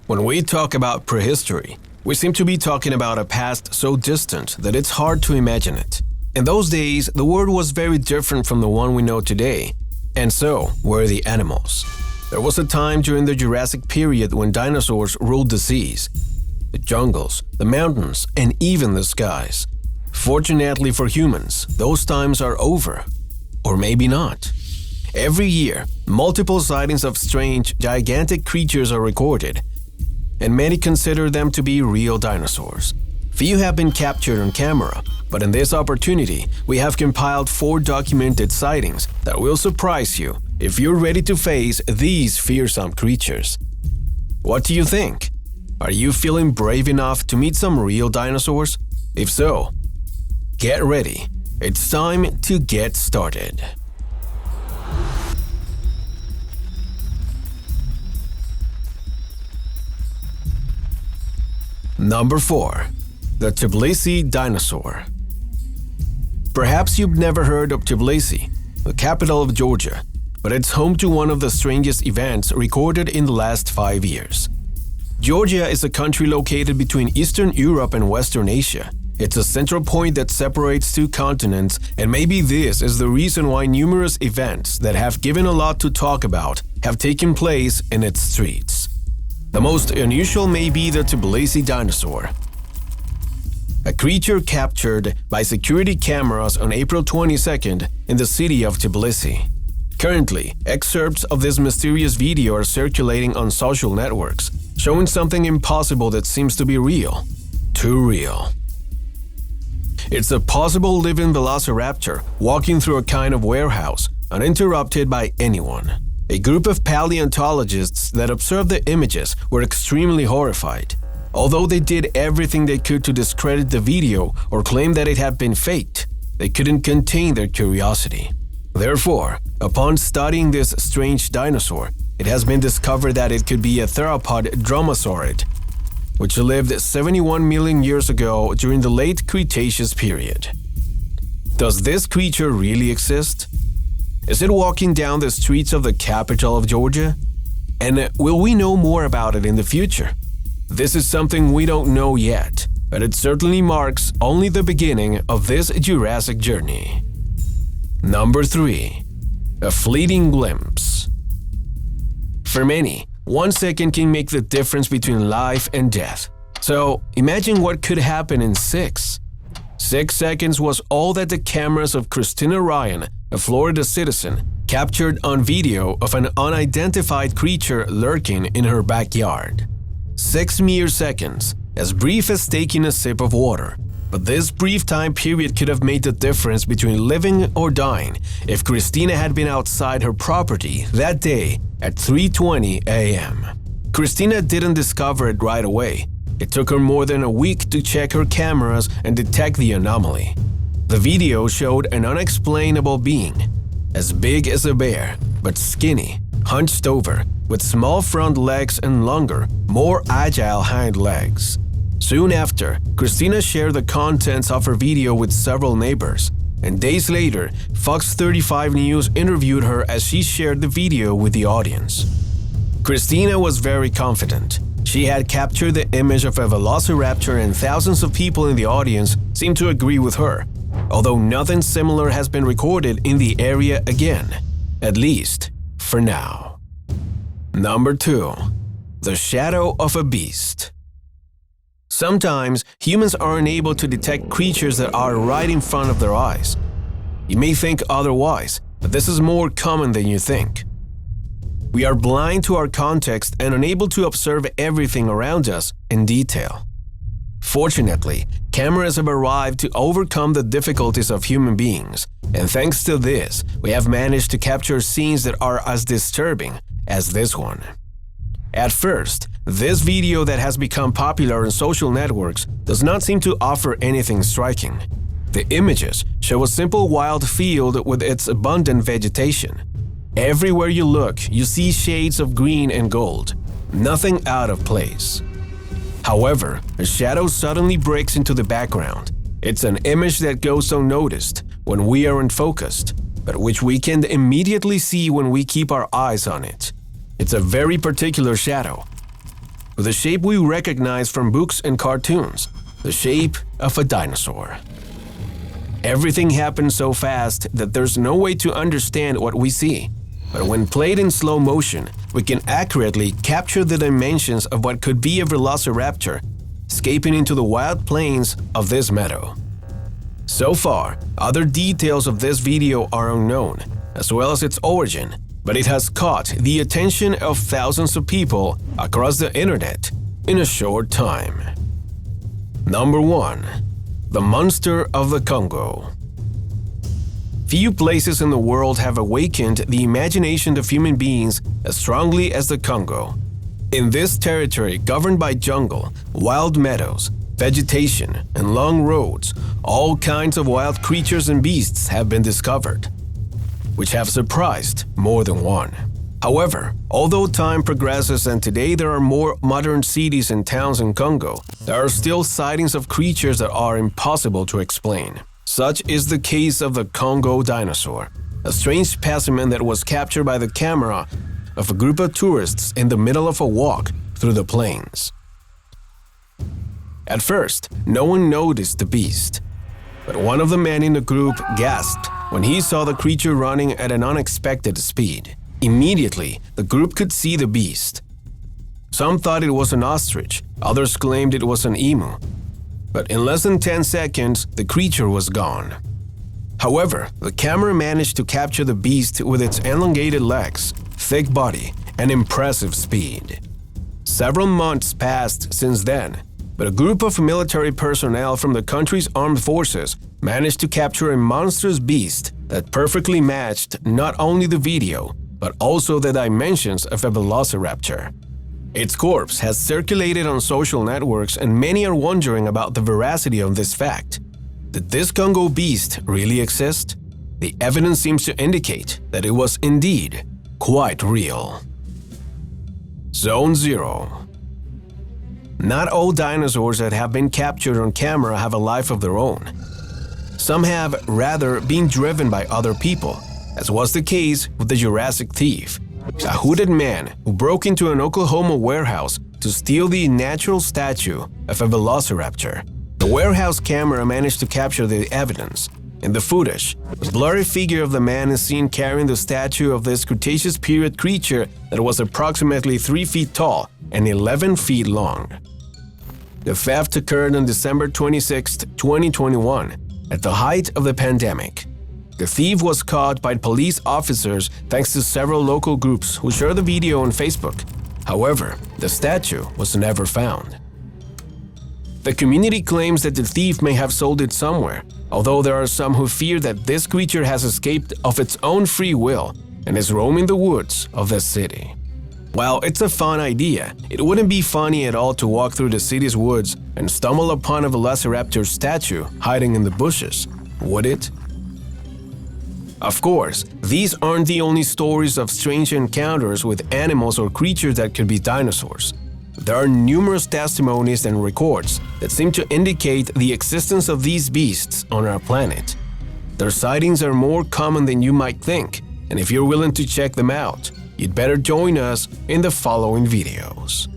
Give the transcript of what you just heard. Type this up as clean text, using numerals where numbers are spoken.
When we talk about prehistory, we seem to be talking about a past so distant that it's hard to imagine it. In those days, the world was very different from the one we know today, and so were the animals. There was a time during the Jurassic period when dinosaurs ruled the seas, the jungles, the mountains, and even the skies. Fortunately for humans, those times are over. Or maybe not. Every year, multiple sightings of strange, gigantic creatures are recorded, and many consider them to be real dinosaurs. Few have been captured on camera, but in this opportunity, we have compiled 4 documented sightings that will surprise you if you're ready to face these fearsome creatures. What do you think? Are you feeling brave enough to meet some real dinosaurs? If so, get ready. It's time to get started. Number 4. The Tableasi Dinosaur. Perhaps you've never heard of Tableasi, the capital of Georgia, but it's home to one of the strangest events recorded in the last 5 years. Georgia is a country located between Eastern Europe and Western Asia. It's a central point that separates 2 continents, and maybe this is the reason why numerous events that have given a lot to talk about have taken place in its streets. The most unusual may be the Tableasi Dinosaur, a creature captured by security cameras on April 22nd in the city of Tbilisi. Currently, excerpts of this mysterious video are circulating on social networks, showing something impossible that seems to be real. Too real. It's a possible living Velociraptor walking through a kind of warehouse, uninterrupted by anyone. A group of paleontologists that observed the images were extremely horrified. Although they did everything they could to discredit the video or claim that it had been faked, they couldn't contain their curiosity. Therefore, upon studying this strange dinosaur, it has been discovered that it could be a theropod dromosaurid, which lived 71 million years ago during the late Cretaceous period. Does this creature really exist? Is it walking down the streets of the capital of Georgia? And will we know more about it in the future? This is something we don't know yet, but it certainly marks only the beginning of this Jurassic journey. Number 3. A fleeting glimpse. For many, 1 second can make the difference between life and death. So imagine what could happen in 6. 6 seconds was all that the cameras of Christina Ryan, a Florida citizen, captured on video of an unidentified creature lurking in her backyard. 6 mere seconds, as brief as taking a sip of water. But this brief time period could have made the difference between living or dying if Christina had been outside her property that day at 3:20 a.m. Christina didn't discover it right away. It took her more than a week to check her cameras and detect the anomaly. The video showed an unexplainable being, as big as a bear, but skinny, hunched over, with small front legs and longer, more agile hind legs. Soon after, Christina shared the contents of her video with several neighbors, and days later, Fox 35 News interviewed her as she shared the video with the audience. Christina was very confident. She had captured the image of a velociraptor, and thousands of people in the audience seemed to agree with her, although nothing similar has been recorded in the area again, at least for now. Number 2. The shadow of a beast. Sometimes, humans are unable to detect creatures that are right in front of their eyes. You may think otherwise, but this is more common than you think. We are blind to our context and unable to observe everything around us in detail. Fortunately, cameras have arrived to overcome the difficulties of human beings, and thanks to this, we have managed to capture scenes that are as disturbing as this one. At first, this video that has become popular on social networks does not seem to offer anything striking. The images show a simple wild field with its abundant vegetation. Everywhere you look, you see shades of green and gold, nothing out of place. However, a shadow suddenly breaks into the background. It's an image that goes unnoticed when we are unfocused, but which we can immediately see when we keep our eyes on it. It's a very particular shadow. with a shape we recognize from books and cartoons, the shape of a dinosaur. Everything happens so fast that there's no way to understand what we see. But when played in slow motion, we can accurately capture the dimensions of what could be a Velociraptor escaping into the wild plains of this meadow. So far, other details of this video are unknown, as well as its origin, but it has caught the attention of thousands of people across the internet in a short time. Number 1. The Monster of the Congo. Few places in the world have awakened the imagination of human beings as strongly as the Congo. In this territory governed by jungle, wild meadows, vegetation, and long roads, all kinds of wild creatures and beasts have been discovered, which have surprised more than one. However, although time progresses and today there are more modern cities and towns in Congo, there are still sightings of creatures that are impossible to explain. Such is the case of the Congo dinosaur, a strange specimen that was captured by the camera of a group of tourists in the middle of a walk through the plains. At first, no one noticed the beast, but one of the men in the group gasped when he saw the creature running at an unexpected speed. Immediately, the group could see the beast. Some thought it was an ostrich, others claimed it was an emu. But in less than 10 seconds, the creature was gone. However, the camera managed to capture the beast with its elongated legs, thick body, and impressive speed. Several months passed since then, but a group of military personnel from the country's armed forces managed to capture a monstrous beast that perfectly matched not only the video, but also the dimensions of a Velociraptor. Its corpse has circulated on social networks and many are wondering about the veracity of this fact. Did this Congo beast really exist? The evidence seems to indicate that it was indeed quite real. Zone 0. Not all dinosaurs that have been captured on camera have a life of their own. Some have rather been driven by other people, as was the case with the Jurassic Thief, a hooded man who broke into an Oklahoma warehouse to steal the natural statue of a Velociraptor. The warehouse camera managed to capture the evidence. In the footage, the blurry figure of the man is seen carrying the statue of this Cretaceous period creature that was approximately 3 feet tall and 11 feet long. The theft occurred on December 26, 2021, at the height of the pandemic. The thief was caught by police officers thanks to several local groups who shared the video on Facebook. However, the statue was never found. The community claims that the thief may have sold it somewhere, although there are some who fear that this creature has escaped of its own free will and is roaming the woods of the city. While it's a fun idea, it wouldn't be funny at all to walk through the city's woods and stumble upon a Velociraptor statue hiding in the bushes, would it? Of course, these aren't the only stories of strange encounters with animals or creatures that could be dinosaurs. There are numerous testimonies and records that seem to indicate the existence of these beasts on our planet. Their sightings are more common than you might think, and if you're willing to check them out, you'd better join us in the following videos.